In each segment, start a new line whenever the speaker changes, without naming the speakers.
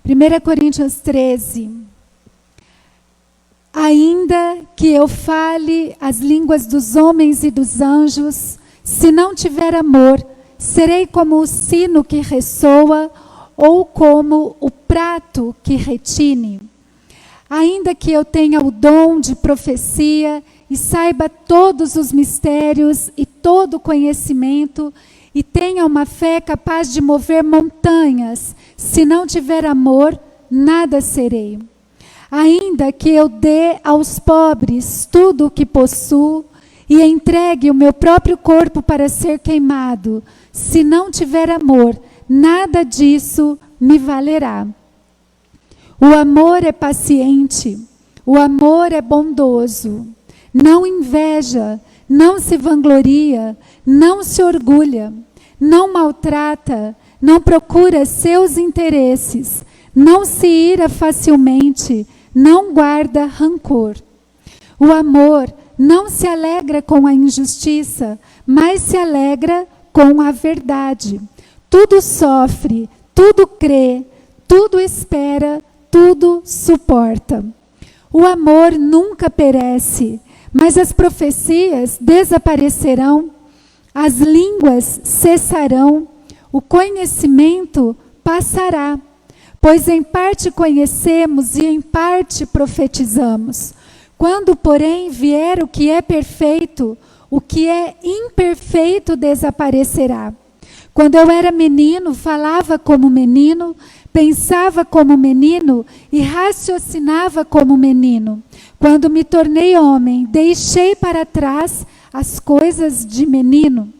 1 Coríntios 13. Ainda que eu fale as línguas dos homens e dos anjos, se não tiver amor, serei como o sino que ressoa ou como o prato que retine. Ainda que eu tenha o dom de profecia e saiba todos os mistérios e todo o conhecimento e tenha uma fé capaz de mover montanhas, se não tiver amor, nada serei. Ainda que eu dê aos pobres tudo o que possuo e entregue o meu próprio corpo para ser queimado, se não tiver amor, nada disso me valerá. O amor é paciente, o amor é bondoso, não inveja, não se vangloria, não se orgulha, não maltrata, não procura seus interesses, não se ira facilmente, não guarda rancor. O amor não se alegra com a injustiça, mas se alegra com a verdade. Tudo sofre, tudo crê, tudo espera, tudo suporta. O amor nunca perece, mas as profecias desaparecerão, as línguas cessarão, o conhecimento passará. Pois em parte conhecemos e em parte profetizamos. Quando, porém, vier o que é perfeito, o que é imperfeito desaparecerá. Quando eu era menino, falava como menino, pensava como menino e raciocinava como menino. Quando me tornei homem, deixei para trás as coisas de menino.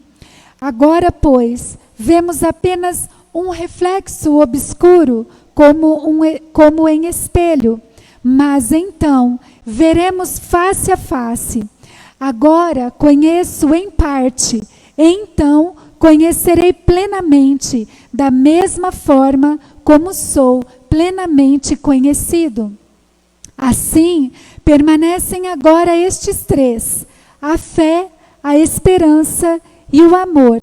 Agora, pois, vemos apenas um reflexo obscuro, como em espelho, mas então veremos face a face. Agora conheço em parte, então conhecerei plenamente, da mesma forma como sou plenamente conhecido. Assim, permanecem agora estes três: a fé, a esperança e o amor.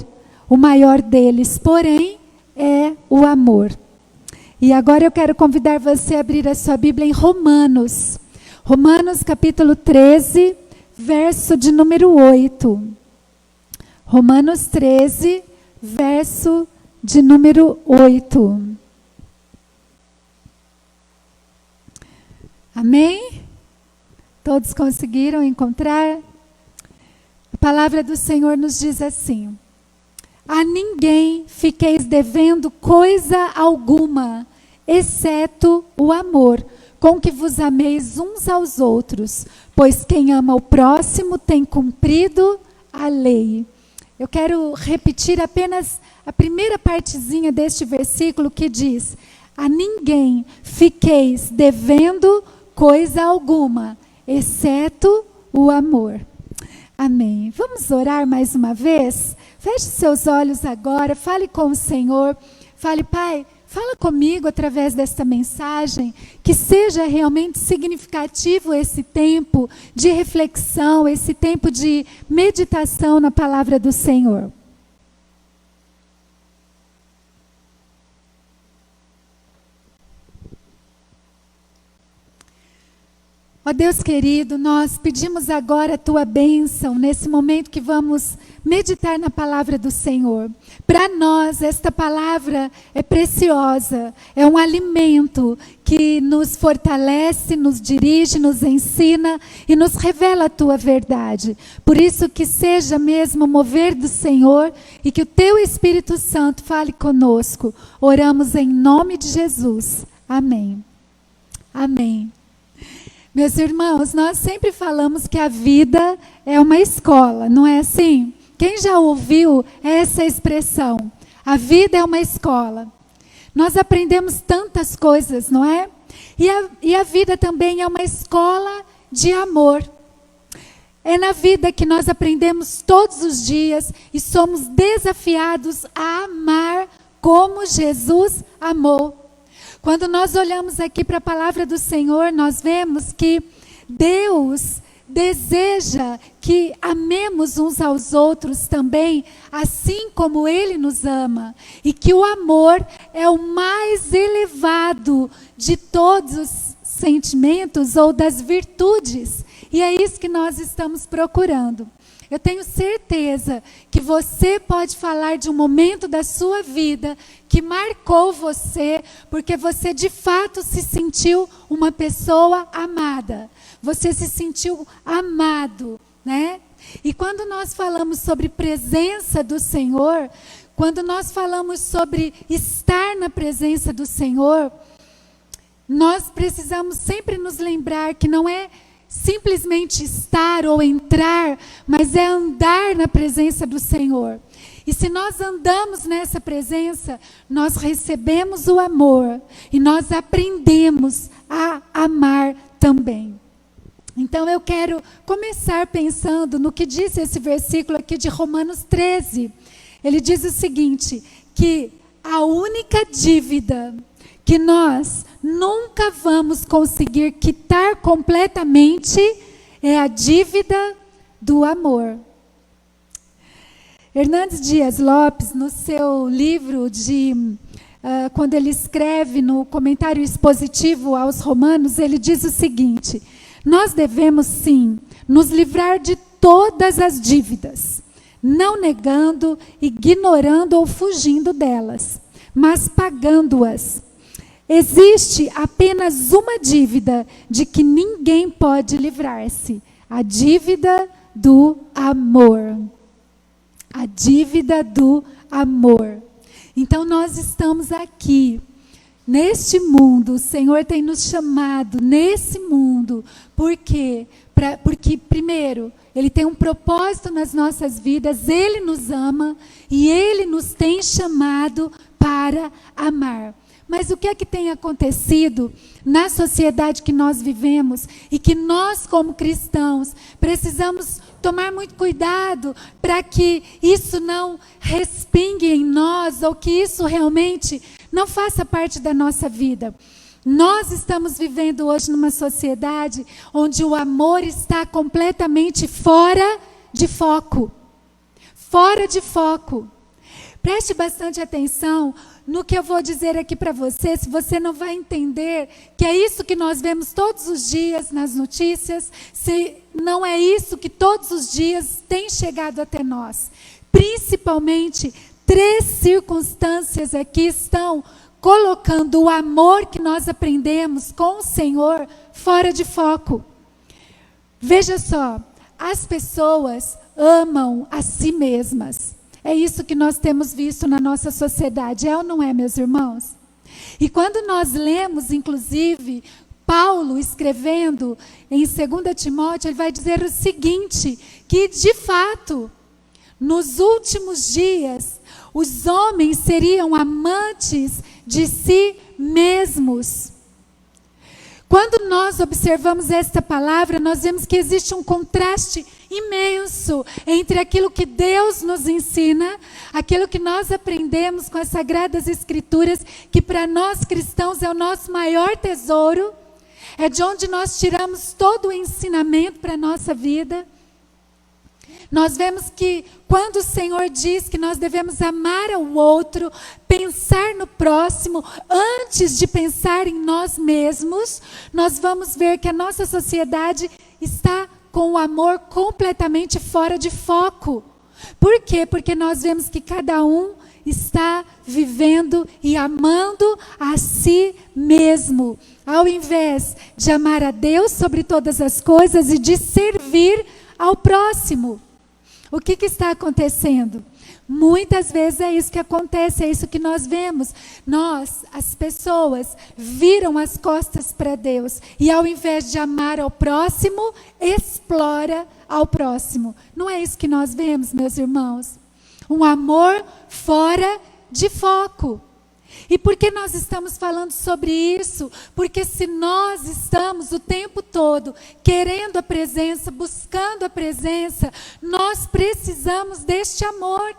O maior deles, porém, é o amor. E agora eu quero convidar você a abrir a sua Bíblia em Romanos. Romanos capítulo 13, verso de número 8. Romanos 13, verso de número 8. Amém? Todos conseguiram encontrar? A palavra do Senhor nos diz assim: a ninguém fiqueis devendo coisa alguma, exceto o amor, com que vos ameis uns aos outros, pois quem ama o próximo tem cumprido a lei. Eu quero repetir apenas a primeira partezinha deste versículo que diz: a ninguém fiqueis devendo coisa alguma, exceto o amor. Amém. Vamos orar mais uma vez? Feche seus olhos agora, fale com o Senhor. Fale: Pai, fala comigo através desta mensagem, que seja realmente significativo esse tempo de reflexão, esse tempo de meditação na palavra do Senhor. Ó Deus querido, nós pedimos agora a Tua bênção nesse momento que vamos meditar na palavra do Senhor. Para nós, esta palavra é preciosa, é um alimento que nos fortalece, nos dirige, nos ensina e nos revela a Tua verdade. Por isso que seja mesmo o mover do Senhor e que o Teu Espírito Santo fale conosco. Oramos em nome de Jesus. Amém. Amém. Meus irmãos, nós sempre falamos que a vida é uma escola, não é assim? Quem já ouviu essa expressão? A vida é uma escola. Nós aprendemos tantas coisas, não é? E a vida também é uma escola de amor. É na vida que nós aprendemos todos os dias e somos desafiados a amar como Jesus amou. Quando nós olhamos aqui para a palavra do Senhor, nós vemos que Deus deseja que amemos uns aos outros também, assim como Ele nos ama. E que o amor é o mais elevado de todos os sentimentos ou das virtudes. E é isso que nós estamos procurando. Eu tenho certeza que você pode falar de um momento da sua vida que marcou você, porque você de fato se sentiu uma pessoa amada. Você se sentiu amado, né? E quando nós falamos sobre presença do Senhor, quando nós falamos sobre estar na presença do Senhor, nós precisamos sempre nos lembrar que não é simplesmente estar ou entrar, mas é andar na presença do Senhor. E se nós andamos nessa presença, nós recebemos o amor e nós aprendemos a amar também. Então eu quero começar pensando no que diz esse versículo aqui de Romanos 13. Ele diz o seguinte, que a única dívida que nós nunca vamos conseguir quitar completamente é a dívida do amor. Hernandes Dias Lopes, no seu livro quando ele escreve no comentário expositivo aos Romanos, ele diz o seguinte: nós devemos sim nos livrar de todas as dívidas, não negando, ignorando ou fugindo delas, mas pagando-as. Existe apenas uma dívida de que ninguém pode livrar-se: a dívida do amor. A dívida do amor. Então nós estamos aqui, neste mundo, o Senhor tem nos chamado nesse mundo, porque primeiro, Ele tem um propósito nas nossas vidas, Ele nos ama e Ele nos tem chamado para amar. Mas o que é que tem acontecido na sociedade que nós vivemos e que nós, como cristãos, precisamos tomar muito cuidado para que isso não respingue em nós ou que isso realmente não faça parte da nossa vida. Nós estamos vivendo hoje numa sociedade onde o amor está completamente fora de foco. Fora de foco. Preste bastante atenção no que eu vou dizer aqui para você, se você não vai entender que é isso que nós vemos todos os dias nas notícias, se não é isso que todos os dias tem chegado até nós. Principalmente, 3 circunstâncias aqui estão colocando o amor que nós aprendemos com o Senhor fora de foco. Veja só, as pessoas amam a si mesmas. É isso que nós temos visto na nossa sociedade, é ou não é, meus irmãos? E quando nós lemos, inclusive, Paulo escrevendo em 2 Timóteo, ele vai dizer o seguinte, que de fato, nos últimos dias, os homens seriam amantes de si mesmos. Quando nós observamos esta palavra, nós vemos que existe um contraste imenso entre aquilo que Deus nos ensina, aquilo que nós aprendemos com as Sagradas Escrituras, que para nós cristãos é o nosso maior tesouro, é de onde nós tiramos todo o ensinamento para a nossa vida. Nós vemos que quando o Senhor diz que nós devemos amar ao outro, pensar no próximo, antes de pensar em nós mesmos, nós vamos ver que a nossa sociedade está com o amor completamente fora de foco. Por quê? Porque nós vemos que cada um está vivendo e amando a si mesmo, ao invés de amar a Deus sobre todas as coisas e de servir ao próximo. O que está acontecendo? Muitas vezes é isso que acontece, é isso que nós vemos. Nós, as pessoas, viram as costas para Deus e ao invés de amar ao próximo, explora ao próximo. Não é isso que nós vemos, meus irmãos? Um amor fora de foco. E por que nós estamos falando sobre isso? Porque se nós estamos o tempo todo querendo a presença, buscando a presença, nós precisamos deste amor.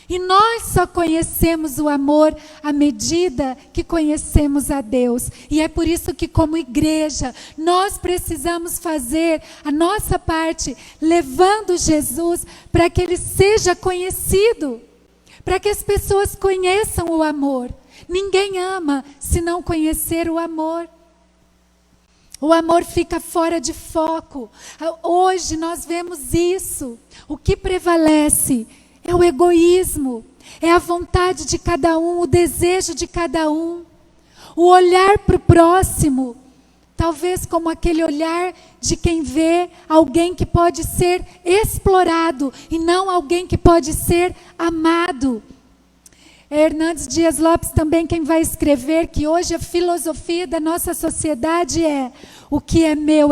E nós só conhecemos o amor à medida que conhecemos a Deus. E é por isso que, como igreja, nós precisamos fazer a nossa parte, levando Jesus para que Ele seja conhecido, para que as pessoas conheçam o amor. Ninguém ama se não conhecer o amor. O amor fica fora de foco. Hoje nós vemos isso. O que prevalece é o egoísmo, é a vontade de cada um, o desejo de cada um. O olhar para o próximo, talvez como aquele olhar de quem vê alguém que pode ser explorado e não alguém que pode ser amado. É Hernandes Dias Lopes também quem vai escrever que hoje a filosofia da nossa sociedade é: o que é meu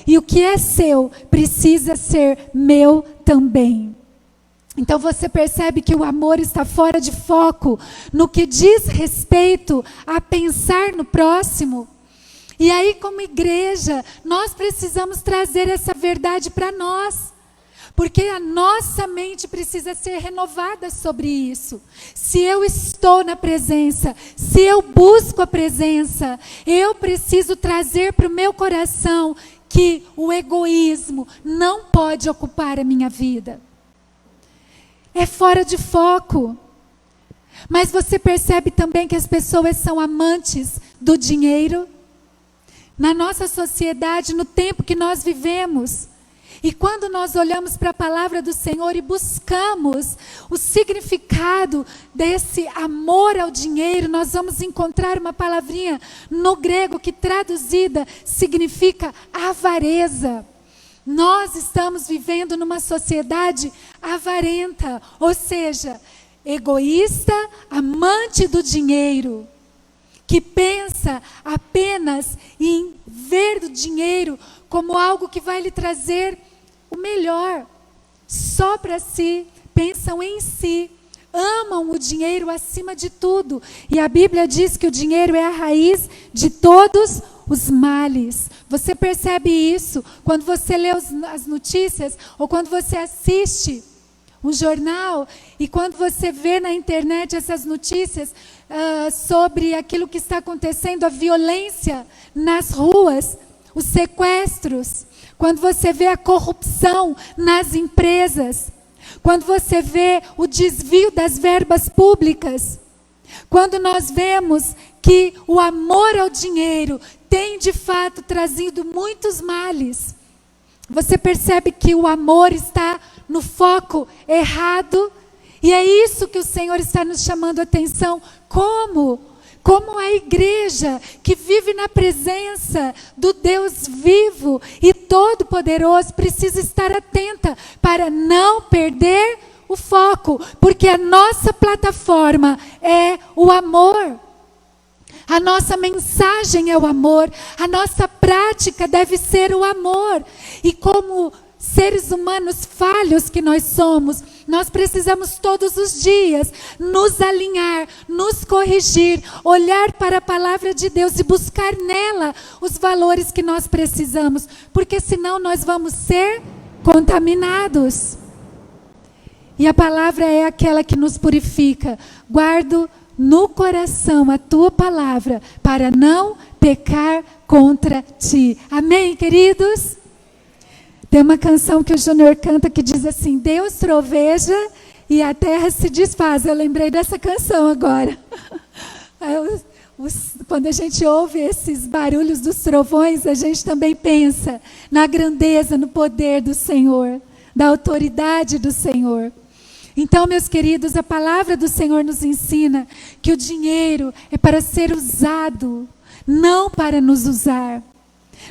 e o que é seu precisa ser meu também. Então você percebe que o amor está fora de foco no que diz respeito a pensar no próximo. E aí, como igreja, nós precisamos trazer essa verdade para nós. Porque a nossa mente precisa ser renovada sobre isso. Se eu estou na presença, se eu busco a presença, eu preciso trazer para o meu coração que o egoísmo não pode ocupar a minha vida. É fora de foco. Mas você percebe também que as pessoas são amantes do dinheiro? Na nossa sociedade, no tempo que nós vivemos. E quando nós olhamos para a palavra do Senhor e buscamos o significado desse amor ao dinheiro, nós vamos encontrar uma palavrinha no grego que traduzida significa avareza. Nós estamos vivendo numa sociedade avarenta, ou seja, egoísta, amante do dinheiro, que pensa apenas em ver o dinheiro como algo que vai lhe trazer o melhor, só para si, pensam em si, amam o dinheiro acima de tudo. E a Bíblia diz que o dinheiro é a raiz de todos os males. Você percebe isso quando você lê as notícias ou quando você assiste um jornal e quando você vê na internet essas notícias sobre aquilo que está acontecendo, a violência nas ruas, os sequestros, quando você vê a corrupção nas empresas, quando você vê o desvio das verbas públicas, quando nós vemos que o amor ao dinheiro tem de fato trazido muitos males, você percebe que o amor está no foco errado, e é isso que o Senhor está nos chamando a atenção. Como a igreja que vive na presença do Deus vivo e todo-poderoso precisa estar atenta para não perder o foco, porque a nossa plataforma é o amor. A nossa mensagem é o amor, a nossa prática deve ser o amor. E como seres humanos falhos que nós somos, nós precisamos todos os dias nos alinhar, nos corrigir, olhar para a palavra de Deus e buscar nela os valores que nós precisamos, porque senão nós vamos ser contaminados. E a palavra é aquela que nos purifica. Guardo no coração a tua palavra para não pecar contra ti. Amém, queridos? Tem uma canção que o Júnior canta que diz assim: Deus troveja e a terra se desfaz. Eu lembrei dessa canção agora. Quando a gente ouve esses barulhos dos trovões, a gente também pensa na grandeza, no poder do Senhor, da autoridade do Senhor. Então, meus queridos, a palavra do Senhor nos ensina que o dinheiro é para ser usado, não para nos usar.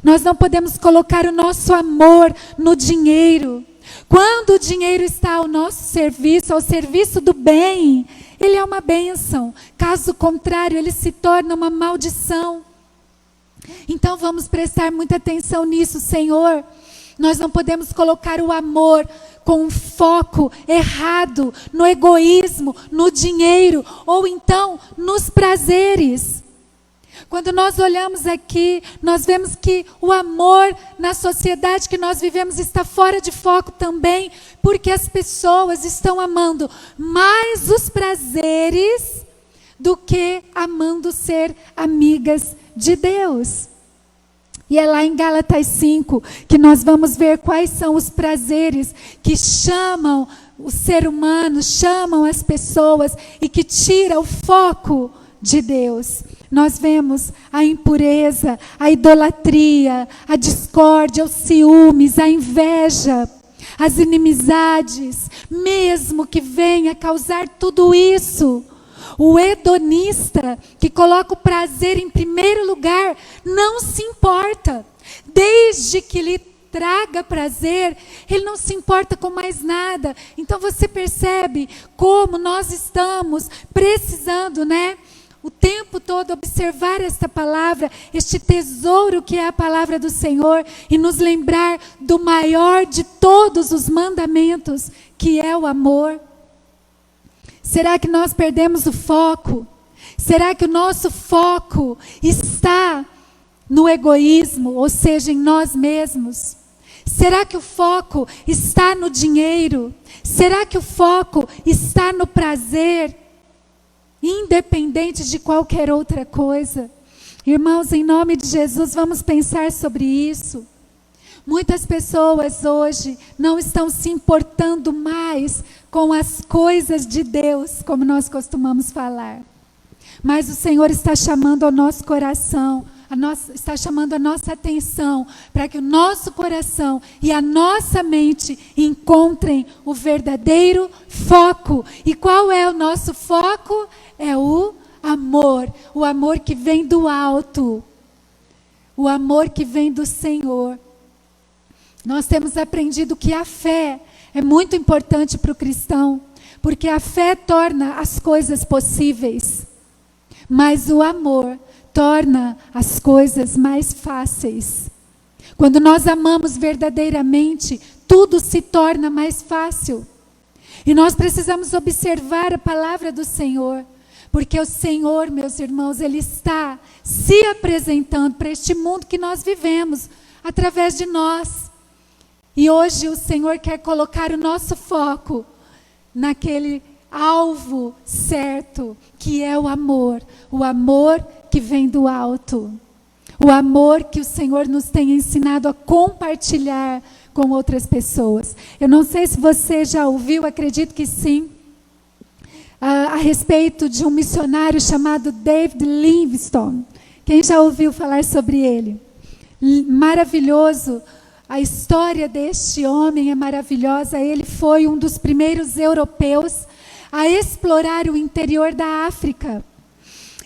Nós não podemos colocar o nosso amor no dinheiro. Quando o dinheiro está ao nosso serviço, ao serviço do bem, ele é uma bênção. Caso contrário, ele se torna uma maldição. Então vamos prestar muita atenção nisso, Senhor. Nós não podemos colocar o amor com um foco errado no egoísmo, no dinheiro, ou então nos prazeres. Quando nós olhamos aqui, nós vemos que o amor na sociedade que nós vivemos está fora de foco também, porque as pessoas estão amando mais os prazeres do que amando ser amigas de Deus. E é lá em Gálatas 5 que nós vamos ver quais são os prazeres que chamam o ser humano, chamam as pessoas e que tira o foco de Deus. Nós vemos a impureza, a idolatria, a discórdia, os ciúmes, a inveja, as inimizades, mesmo que venha causar tudo isso. O hedonista, que coloca o prazer em primeiro lugar, não se importa. Desde que lhe traga prazer, ele não se importa com mais nada. Então você percebe como nós estamos precisando, o tempo todo observar esta palavra, este tesouro que é a palavra do Senhor, e nos lembrar do maior de todos os mandamentos, que é o amor. Será que nós perdemos o foco? Será que o nosso foco está no egoísmo, ou seja, em nós mesmos? Será que o foco está no dinheiro? Será que o foco está no prazer? Independente de qualquer outra coisa. Irmãos, em nome de Jesus, vamos pensar sobre isso. Muitas pessoas hoje não estão se importando mais com as coisas de Deus, como nós costumamos falar. Mas o Senhor está chamando ao nosso coração, está chamando a nossa atenção, para que o nosso coração e a nossa mente encontrem o verdadeiro foco. E qual é o nosso foco? É o amor que vem do alto, o amor que vem do Senhor. Nós temos aprendido que a fé é muito importante para o cristão, porque a fé torna as coisas possíveis, mas o amor torna as coisas mais fáceis. Quando nós amamos verdadeiramente, tudo se torna mais fácil. E nós precisamos observar a palavra do Senhor, porque o Senhor, meus irmãos, Ele está se apresentando para este mundo que nós vivemos, através de nós. E hoje o Senhor quer colocar o nosso foco naquele alvo certo, que é o amor que vem do alto, o amor que o Senhor nos tem ensinado a compartilhar com outras pessoas. Eu não sei se você já ouviu, acredito que sim, a respeito de um missionário chamado David Livingstone. Quem já ouviu falar sobre ele? Maravilhoso. A história deste homem é maravilhosa. Ele foi um dos primeiros europeus a explorar o interior da África.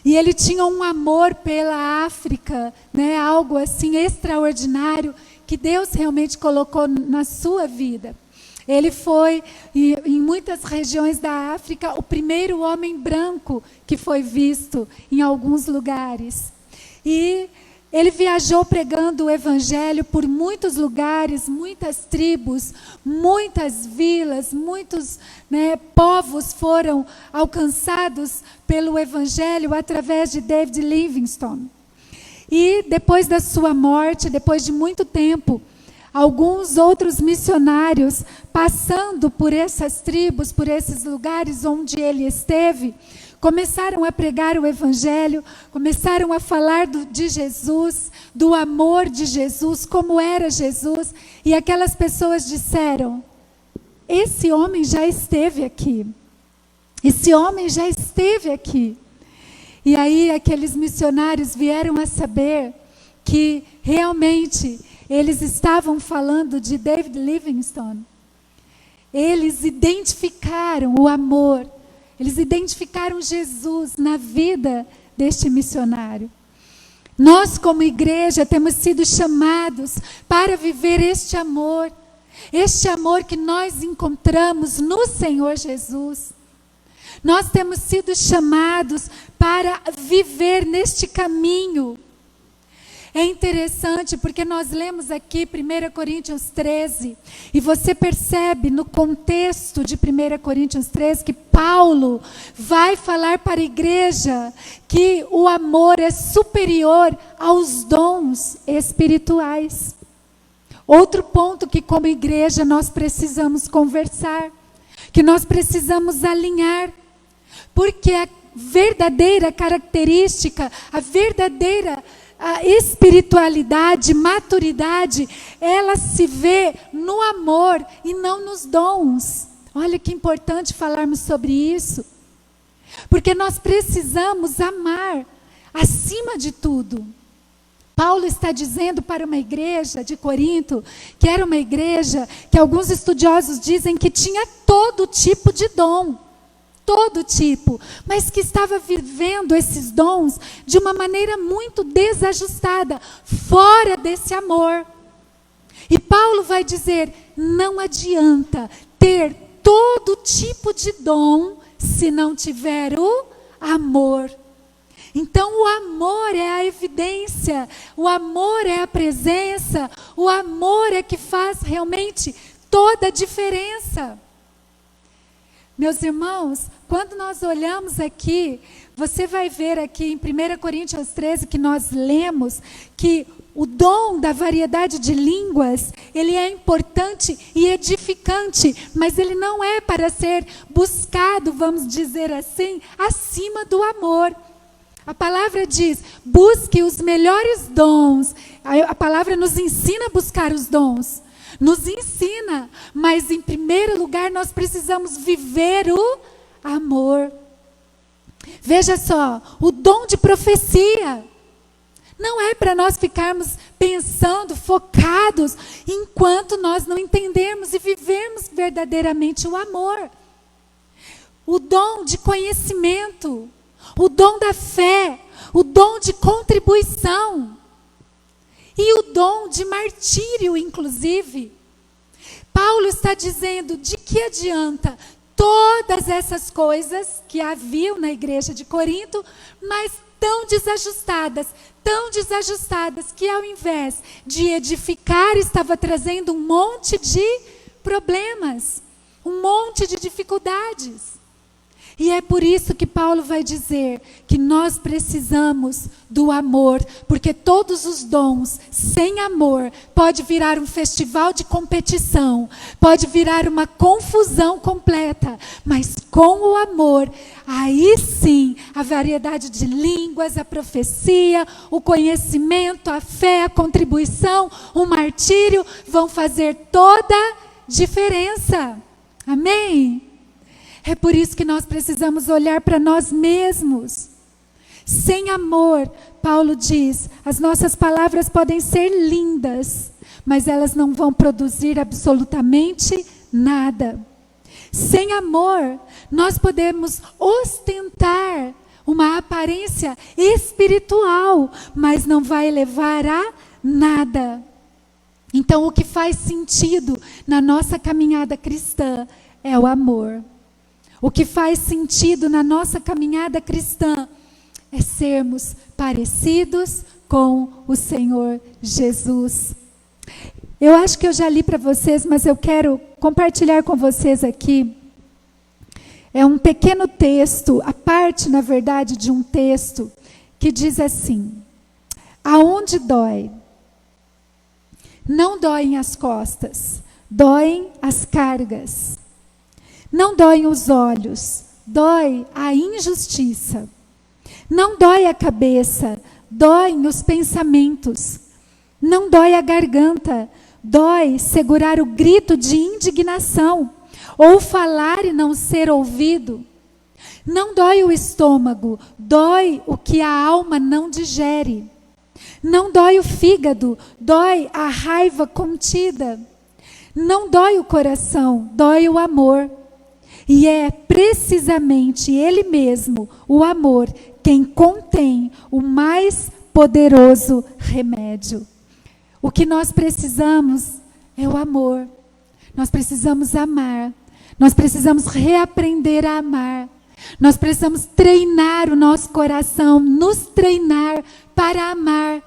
E ele tinha um amor pela África, algo assim extraordinário, que Deus realmente colocou na sua vida. Ele foi, em muitas regiões da África, o primeiro homem branco que foi visto em alguns lugares. E ele viajou pregando o evangelho por muitos lugares, muitas tribos, muitas vilas, muitos povos foram alcançados pelo evangelho através de David Livingstone. E depois da sua morte, depois de muito tempo, alguns outros missionários, passando por essas tribos, por esses lugares onde ele esteve, começaram a pregar o evangelho, começaram a falar de Jesus, do amor de Jesus, como era Jesus, e aquelas pessoas disseram: esse homem já esteve aqui, esse homem já esteve aqui. E aí aqueles missionários vieram a saber que realmente eles estavam falando de David Livingstone. Eles identificaram o amor, eles identificaram Jesus na vida deste missionário. Nós, como igreja, temos sido chamados para viver este amor que nós encontramos no Senhor Jesus. Nós temos sido chamados para viver neste caminho. É interessante porque nós lemos aqui 1 Coríntios 13 e você percebe no contexto de 1 Coríntios 13 que Paulo vai falar para a igreja que o amor é superior aos dons espirituais. Outro ponto que como igreja nós precisamos conversar, que nós precisamos alinhar, porque a verdadeira característica, a verdadeira espiritualidade, maturidade, ela se vê no amor e não nos dons. Olha que importante falarmos sobre isso, porque nós precisamos amar acima de tudo. Paulo está dizendo para uma igreja de Corinto, que era uma igreja que alguns estudiosos dizem que tinha todo tipo de dom. Todo tipo, mas que estava vivendo esses dons de uma maneira muito desajustada, fora desse amor. E Paulo vai dizer, não adianta ter todo tipo de dom se não tiver o amor. Então o amor é a evidência, o amor é a presença, o amor é que faz realmente toda a diferença. Meus irmãos, quando nós olhamos aqui, você vai ver aqui em 1 Coríntios 13 que nós lemos que o dom da variedade de línguas, ele é importante e edificante, mas ele não é para ser buscado, vamos dizer assim, acima do amor. A palavra diz, busque os melhores dons. A palavra nos ensina a buscar os dons. Nos ensina, mas em primeiro lugar nós precisamos viver o amor. Veja só, o dom de profecia não é para nós ficarmos pensando, focados, enquanto nós não entendermos e vivermos verdadeiramente o amor. O dom de conhecimento, o dom da fé, o dom de contribuição. E o dom de martírio, inclusive. Paulo está dizendo, de que adianta todas essas coisas que haviam na igreja de Corinto, mas tão desajustadas, que ao invés de edificar, estava trazendo um monte de problemas, um monte de dificuldades. E é por isso que Paulo vai dizer que nós precisamos do amor, porque todos os dons sem amor pode virar um festival de competição, pode virar uma confusão completa, mas com o amor, aí sim, a variedade de línguas, a profecia, o conhecimento, a fé, a contribuição, o martírio vão fazer toda a diferença. Amém? É por isso que nós precisamos olhar para nós mesmos. Sem amor, Paulo diz, as nossas palavras podem ser lindas, mas elas não vão produzir absolutamente nada. Sem amor, nós podemos ostentar uma aparência espiritual, mas não vai levar a nada. Então, o que faz sentido na nossa caminhada cristã é o amor. O que faz sentido na nossa caminhada cristã é sermos parecidos com o Senhor Jesus. Eu acho que eu já li para vocês, mas eu quero compartilhar com vocês aqui. É um pequeno texto, a parte, na verdade, de um texto que diz assim: aonde dói? Não doem as costas, doem as cargas. Não doem os olhos, dói a injustiça. Não dói a cabeça, doem os pensamentos. Não dói a garganta, dói segurar o grito de indignação, ou falar e não ser ouvido. Não dói o estômago, dói o que a alma não digere. Não dói o fígado, dói a raiva contida. Não dói o coração, dói o amor. E é precisamente Ele mesmo, o amor, quem contém o mais poderoso remédio. O que nós precisamos é o amor. Nós precisamos amar. Nós precisamos reaprender a amar. Nós precisamos treinar o nosso coração, nos treinar para amar.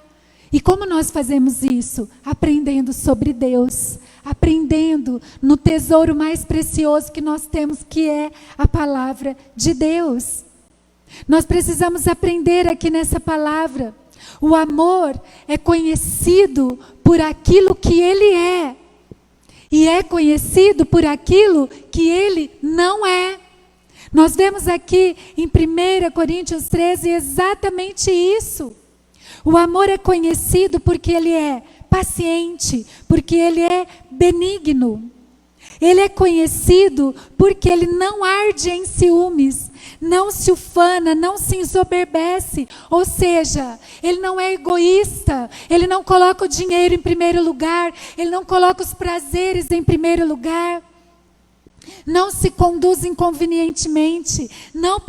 E como nós fazemos isso? Aprendendo sobre Deus, aprendendo no tesouro mais precioso que nós temos, que é a palavra de Deus. Nós precisamos aprender aqui nessa palavra. O amor é conhecido por aquilo que ele é, e é conhecido por aquilo que ele não é. Nós vemos aqui em 1 Coríntios 13 exatamente isso. O amor é conhecido porque ele é paciente, porque ele é benigno. Ele é conhecido porque ele não arde em ciúmes, não se ufana, não se ensoberbece. Ou seja, ele não é egoísta, ele não coloca o dinheiro em primeiro lugar, ele não coloca os prazeres em primeiro lugar, não se conduz inconvenientemente, não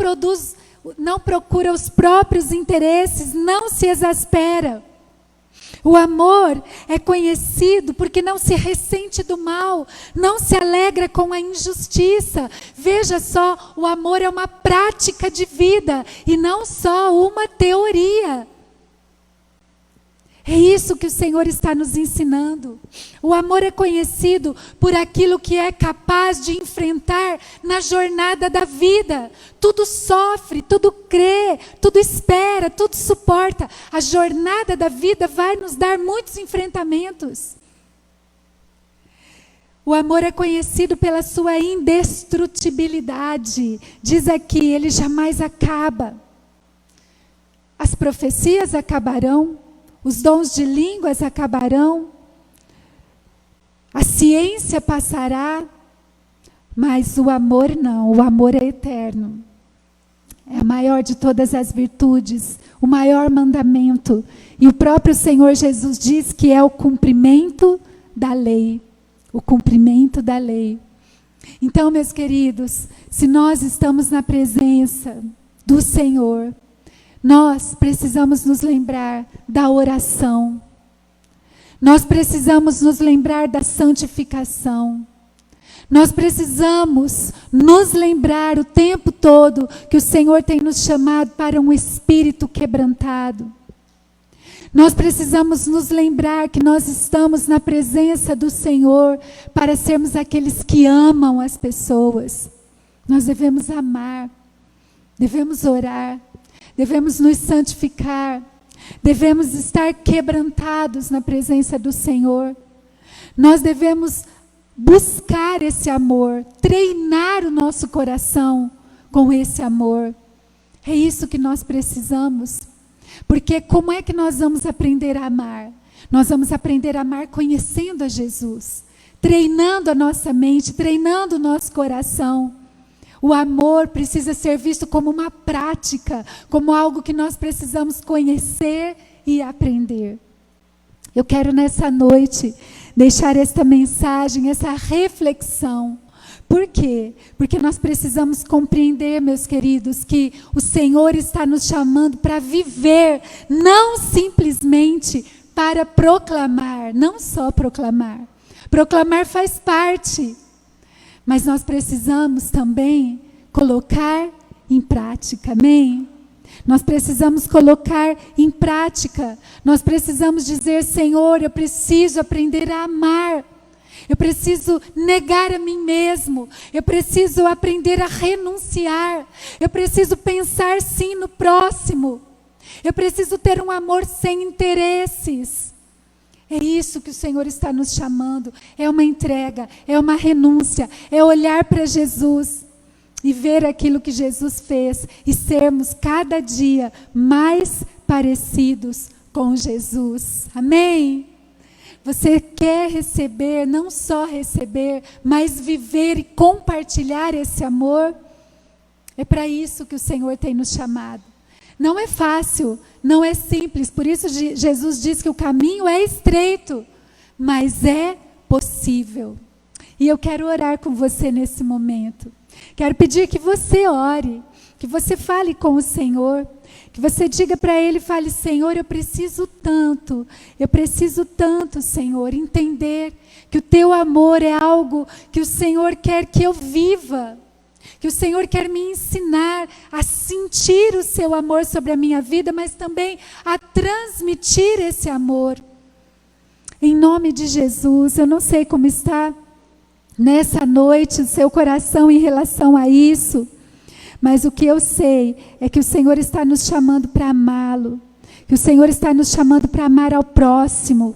procura os próprios interesses, não se exaspera. O amor é conhecido porque não se ressente do mal, não se alegra com a injustiça. Veja só, o amor é uma prática de vida e não só uma teoria. É isso que o Senhor está nos ensinando. O amor é conhecido por aquilo que é capaz de enfrentar na jornada da vida. Tudo sofre, tudo crê, tudo espera, tudo suporta. A jornada da vida vai nos dar muitos enfrentamentos. O amor é conhecido pela sua indestrutibilidade. Diz aqui, ele jamais acaba. As profecias acabarão. Os dons de línguas acabarão, a ciência passará, mas o amor não, o amor é eterno. É a maior de todas as virtudes, o maior mandamento. E o próprio Senhor Jesus diz que é o cumprimento da lei, o cumprimento da lei. Então, meus queridos, se nós estamos na presença do Senhor, nós precisamos nos lembrar da oração. Nós precisamos nos lembrar da santificação. Nós precisamos nos lembrar o tempo todo que o Senhor tem nos chamado para um espírito quebrantado. Nós precisamos nos lembrar que nós estamos na presença do Senhor para sermos aqueles que amam as pessoas. Nós devemos amar, devemos orar, devemos nos santificar, devemos estar quebrantados na presença do Senhor. Nós devemos buscar esse amor, treinar o nosso coração com esse amor. É isso que nós precisamos. Porque como é que nós vamos aprender a amar? Nós vamos aprender a amar conhecendo a Jesus, treinando a nossa mente, treinando o nosso coração. O amor precisa ser visto como uma prática, como algo que nós precisamos conhecer e aprender. Eu quero nessa noite deixar esta mensagem, essa reflexão. Por quê? Porque nós precisamos compreender, meus queridos, que o Senhor está nos chamando para viver, não simplesmente para proclamar, não só proclamar. Proclamar faz parte. Mas nós precisamos também colocar em prática, amém? Nós precisamos colocar em prática. Nós precisamos dizer, Senhor, eu preciso aprender a amar. Eu preciso negar a mim mesmo. Eu preciso aprender a renunciar. Eu preciso pensar sim no próximo. Eu preciso ter um amor sem interesses. É isso que o Senhor está nos chamando. É uma entrega, é uma renúncia, é olhar para Jesus e ver aquilo que Jesus fez e sermos cada dia mais parecidos com Jesus. Amém? Você quer receber, não só receber, mas viver e compartilhar esse amor? É para isso que o Senhor tem nos chamado. Não é fácil, não é simples, por isso Jesus diz que o caminho é estreito, mas é possível. E eu quero orar com você nesse momento. Quero pedir que você ore, que você fale com o Senhor, que você diga para Ele, fale, Senhor, eu preciso tanto, Senhor, entender que o Teu amor é algo que o Senhor quer que eu viva, que o Senhor quer me ensinar a sentir o seu amor sobre a minha vida, mas também a transmitir esse amor. Em nome de Jesus, eu não sei como está nessa noite o seu coração em relação a isso, mas o que eu sei é que o Senhor está nos chamando para amá-lo, que o Senhor está nos chamando para amar ao próximo,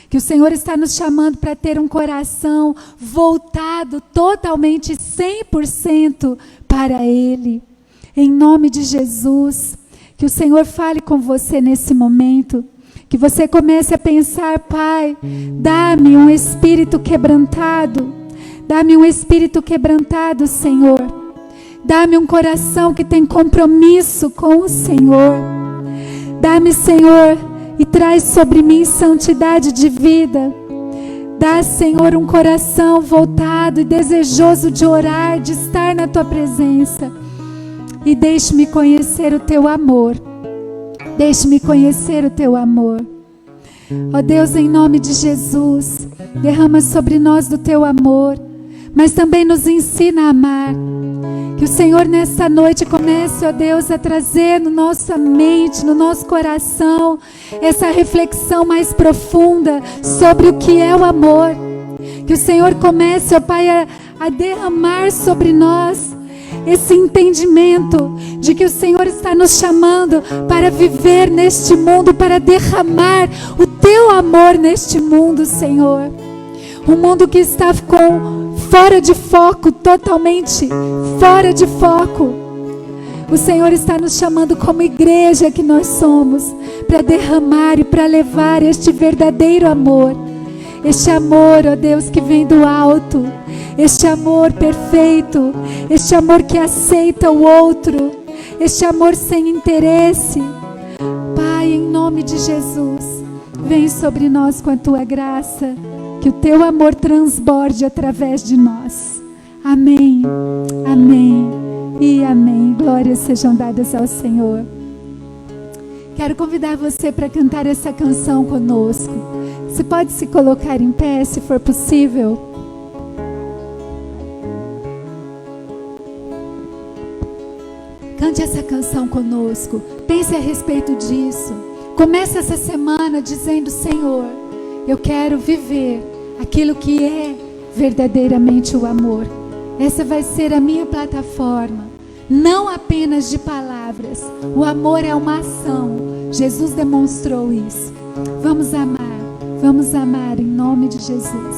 que o Senhor está nos chamando para ter um coração voltado totalmente 100% para Ele. Em nome de Jesus, que o Senhor fale com você nesse momento, que você comece a pensar: Pai, dá-me um espírito quebrantado, dá-me um espírito quebrantado, Senhor. Dá-me um coração que tem compromisso com o Senhor. Dá-me, Senhor, e traz sobre mim santidade de vida. Dá, Senhor, um coração voltado e desejoso de orar, de estar na Tua presença. E deixe-me conhecer o Teu amor. Deixe-me conhecer o Teu amor. Ó Deus, em nome de Jesus, derrama sobre nós do Teu amor, mas também nos ensina a amar. Que o Senhor nesta noite comece, ó Deus, a trazer na nossa mente, no nosso coração, essa reflexão mais profunda sobre o que é o amor. Que o Senhor comece, ó Pai, a derramar sobre nós esse entendimento de que o Senhor está nos chamando para viver neste mundo, para derramar o Teu amor neste mundo, Senhor. Um mundo que está fora de foco, totalmente fora de foco. O Senhor está nos chamando como igreja que nós somos, para derramar e para levar este verdadeiro amor. Este amor, ó Deus, que vem do alto. Este amor perfeito. Este amor que aceita o outro. Este amor sem interesse. Pai, em nome de Jesus, vem sobre nós com a Tua graça. Que o Teu amor transborde através de nós. Amém, amém e amém. Glórias sejam dadas ao Senhor. Quero convidar você para cantar essa canção conosco. Você pode se colocar em pé, se for possível. Cante essa canção conosco. Pense a respeito disso. Comece essa semana dizendo: Senhor, eu quero viver aquilo que é verdadeiramente o amor. Essa vai ser a minha plataforma, não apenas de palavras. O amor é uma ação. Jesus demonstrou isso. Vamos amar em nome de Jesus.